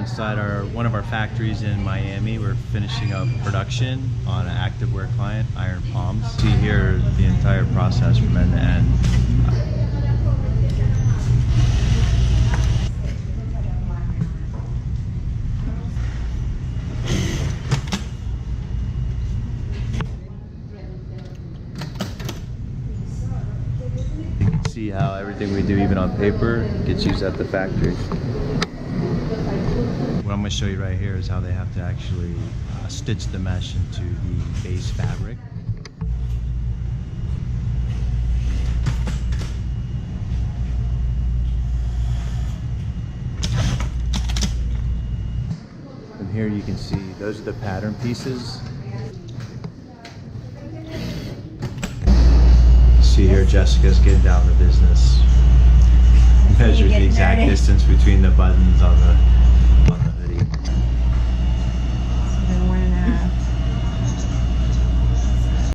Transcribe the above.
Inside one of our factories in Miami, we're finishing up production on an activewear client, Iron Palms. See here the entire process from end to end. You can see how everything we do, even on paper, gets used at the factory. What I'm going to show you right here is how they have to actually stitch the mesh into the base fabric. And here you can see those are the pattern pieces. See here Jessica's getting down to business. Measures the exact distance between the buttons on the